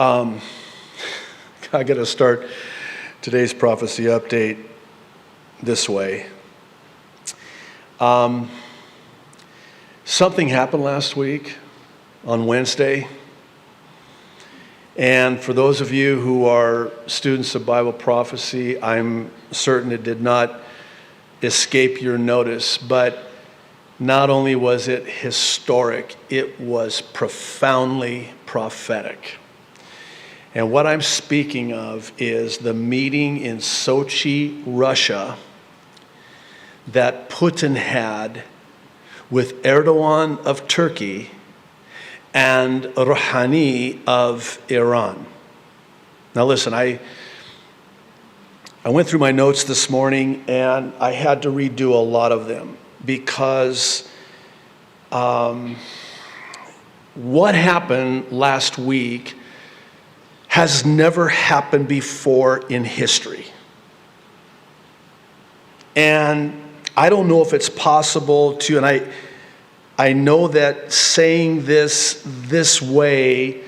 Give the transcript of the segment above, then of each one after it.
I got to start today's prophecy update this way. Something happened last week on Wednesday. And for those of you who are students of Bible prophecy, I'm certain it did not escape your notice. But not only was it historic, it was profoundly prophetic. And what I'm speaking of is the meeting in Sochi, Russia, that Putin had with Erdogan of Turkey and Rouhani of Iran. Now listen, I went through my notes this morning and I had to redo a lot of them because what happened last week has never happened before in history. And I don't know if it's possible to, and I know that saying this way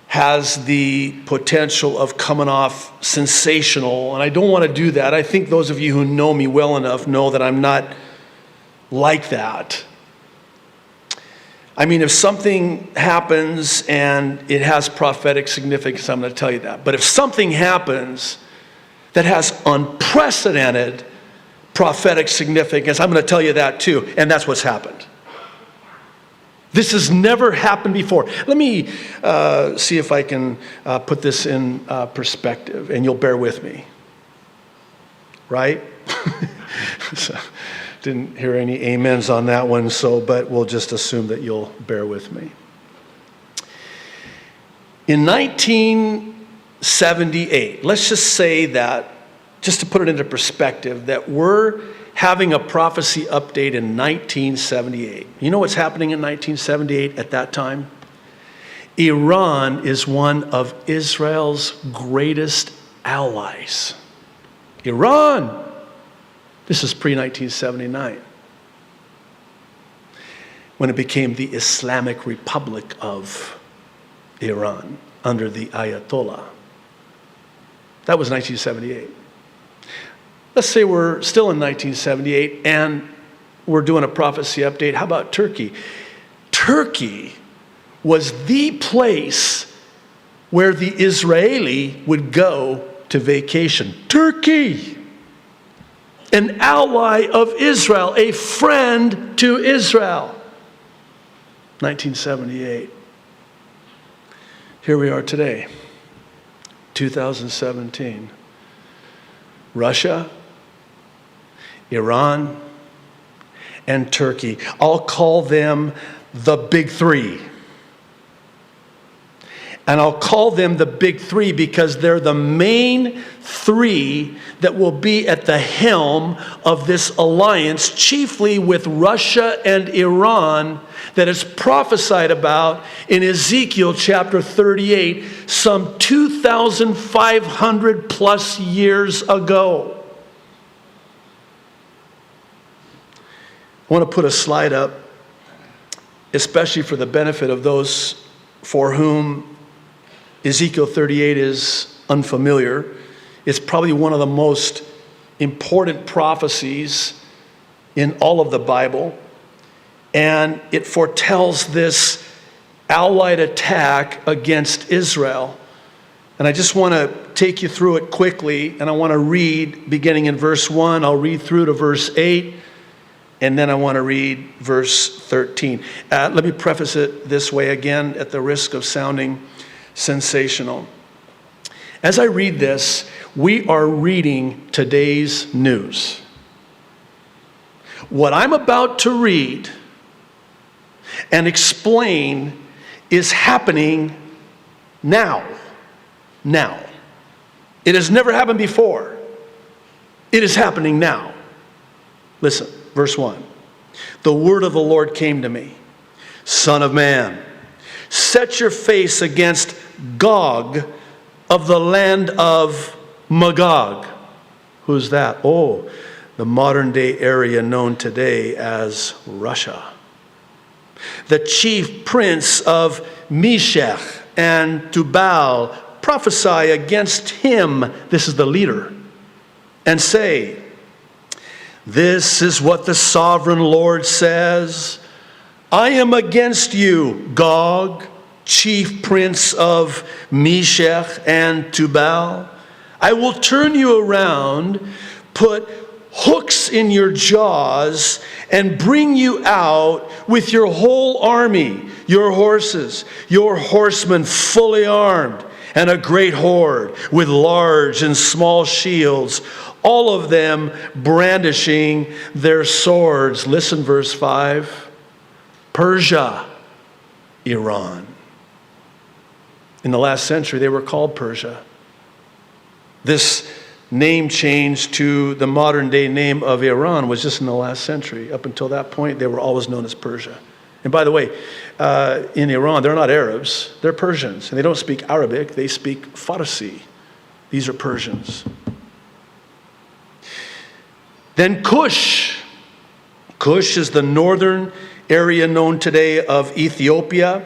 has the potential of coming off sensational, and I don't want to do that. I think those of you who know me well enough know that I'm not like that. I mean, if something happens and it has prophetic significance, I'm going to tell you that. But if something happens that has unprecedented prophetic significance, I'm going to tell you that too. And that's what's happened. This has never happened before. Let me see if I can put this in perspective, and you'll bear with me. Right? So, didn't hear any amens on that one, but we'll just assume that you'll bear with me. In 1978, let's just say that, just to put it into perspective, that we're having a prophecy update in 1978. You know what's happening in 1978 at that time? Iran is one of Israel's greatest allies. Iran! This is pre-1979, when it became the Islamic Republic of Iran under the Ayatollah. That was 1978. Let's say we're still in 1978 and we're doing a prophecy update. How about Turkey? Turkey was the place where the Israeli would go to vacation. Turkey! An ally of Israel, a friend to Israel. 1978. Here we are today, 2017. Russia, Iran, and Turkey. I'll call them the big three. And I'll call them the big three because they're the main three that will be at the helm of this alliance, chiefly with Russia and Iran, that is prophesied about in Ezekiel chapter 38, some 2,500 plus years ago. I want to put a slide up, especially for the benefit of those for whom Ezekiel 38 is unfamiliar. It's probably one of the most important prophecies in all of the Bible. And it foretells this allied attack against Israel. And I just want to take you through it quickly. And I want to read, beginning in verse 1, I'll read through to verse 8. And then I want to read verse 13. Let me preface it this way again, at the risk of sounding sensational. As I read this, we are reading today's news. What I'm about to read and explain is happening now. Now. It has never happened before. It is happening now. Listen, verse 1. The word of the Lord came to me. Son of man, set your face against Gog of the land of Magog. Who's that? Oh, the modern day area known today as Russia. The chief prince of Meshech and Tubal, prophesy against him," this is the leader, "and say, 'This is what the sovereign Lord says. I am against you, Gog, chief prince of Meshech and Tubal. I will turn you around, put hooks in your jaws, and bring you out with your whole army, your horses, your horsemen fully armed, and a great horde with large and small shields, all of them brandishing their swords.'" Listen, verse 5. Persia, Iran. In the last century, they were called Persia. This name change to the modern day name of Iran was just in the last century. Up until that point, they were always known as Persia. And by the way, in Iran, they're not Arabs, they're Persians. And they don't speak Arabic, they speak Farsi. These are Persians. Then Cush. Cush is the northern area known today of Ethiopia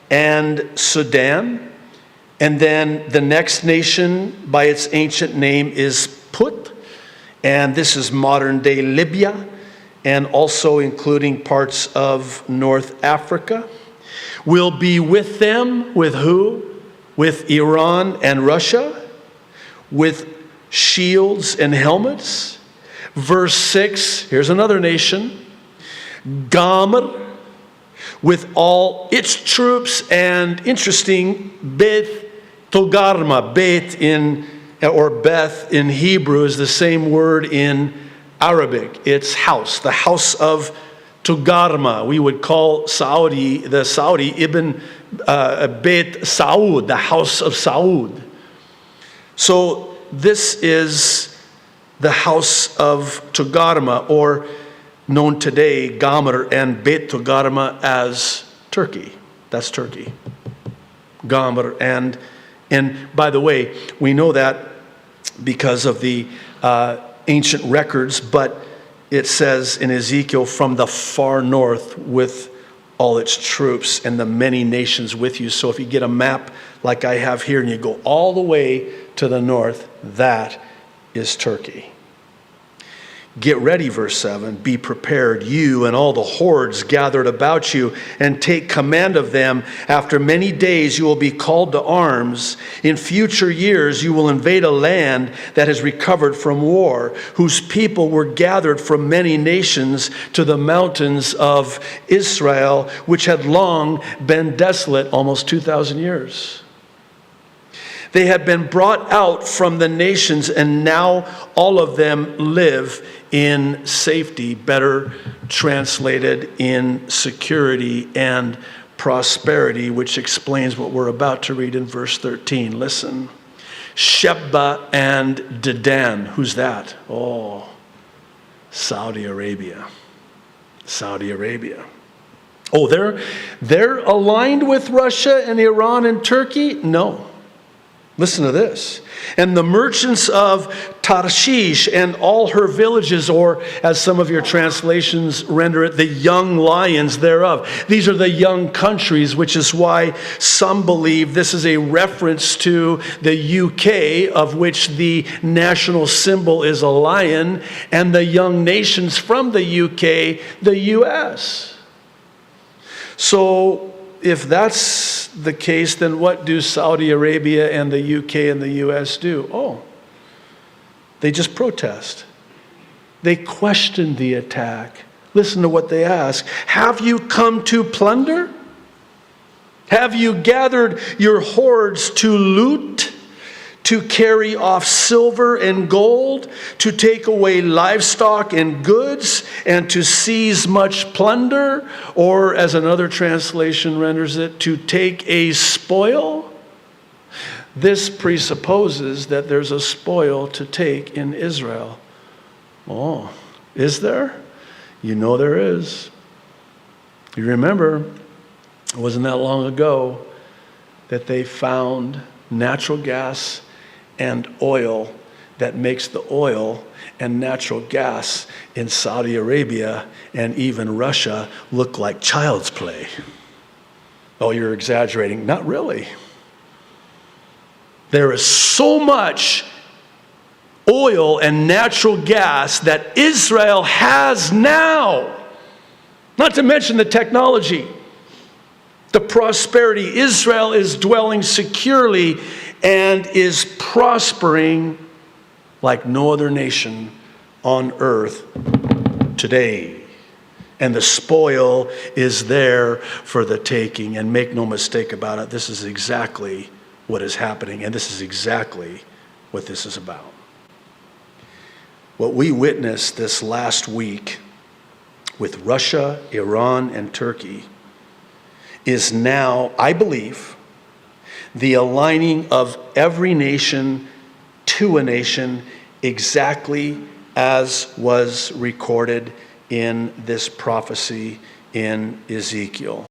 and Sudan. And then the next nation by its ancient name is Put. And this is modern day Libya, and also including parts of North Africa. Will be with them, with who? With Iran and Russia, with shields and helmets. Verse 6, here's another nation. Gomer, with all its troops, and interesting, Beth Togarma. Beth or Beth in Hebrew is the same word in Arabic. It's house, the house of Togarma. We would call the Saudi Ibn Beit Saud, the house of Saud. So this is the house of Togarma, or known today, Gomer and Beit Togarma, as Turkey. That's Turkey. Gomer. And by the way, we know that because of the ancient records, but it says in Ezekiel, "from the far north with all its troops and the many nations with you." So if you get a map like I have here and you go all the way to the north, that is Turkey. Get ready, verse 7, "Be prepared, you and all the hordes gathered about you, and take command of them. After many days you will be called to arms. In future years you will invade a land that has recovered from war, whose people were gathered from many nations to the mountains of Israel, which had long been desolate," almost 2,000 years. "They had been brought out from the nations, and now all of them live in safety," better translated in security and prosperity, which explains what we're about to read in verse 13. Listen. Sheba and Dedan. Who's that? Oh, Saudi Arabia. Saudi Arabia. Oh, they're aligned with Russia and Iran and Turkey? No. Listen to this. "And the merchants of Tarshish and all her villages," or as some of your translations render it, "the young lions thereof." These are the young countries, which is why some believe this is a reference to the UK, of which the national symbol is a lion, and the young nations from the UK, the US. So if that's the case, then what do Saudi Arabia and the UK and the US do? Oh, they just protest. They question the attack. Listen to what they ask. "Have you come to plunder? Have you gathered your hordes to loot, to carry off silver and gold, to take away livestock and goods, and to seize much plunder?" Or, as another translation renders it, "to take a spoil"? This presupposes that there's a spoil to take in Israel. Oh, is there? You know there is. You remember, it wasn't that long ago that they found natural gas and oil that makes the oil and natural gas in Saudi Arabia and even Russia look like child's play. Oh, you're exaggerating. Not really. There is so much oil and natural gas that Israel has now. Not to mention the technology, the prosperity. Israel is dwelling securely and is prospering like no other nation on earth today. And the spoil is there for the taking. And make no mistake about it, this is exactly what is happening. And this is exactly what this is about. What we witnessed this last week with Russia, Iran, and Turkey is now, I believe, the aligning of every nation to a nation exactly as was recorded in this prophecy in Ezekiel.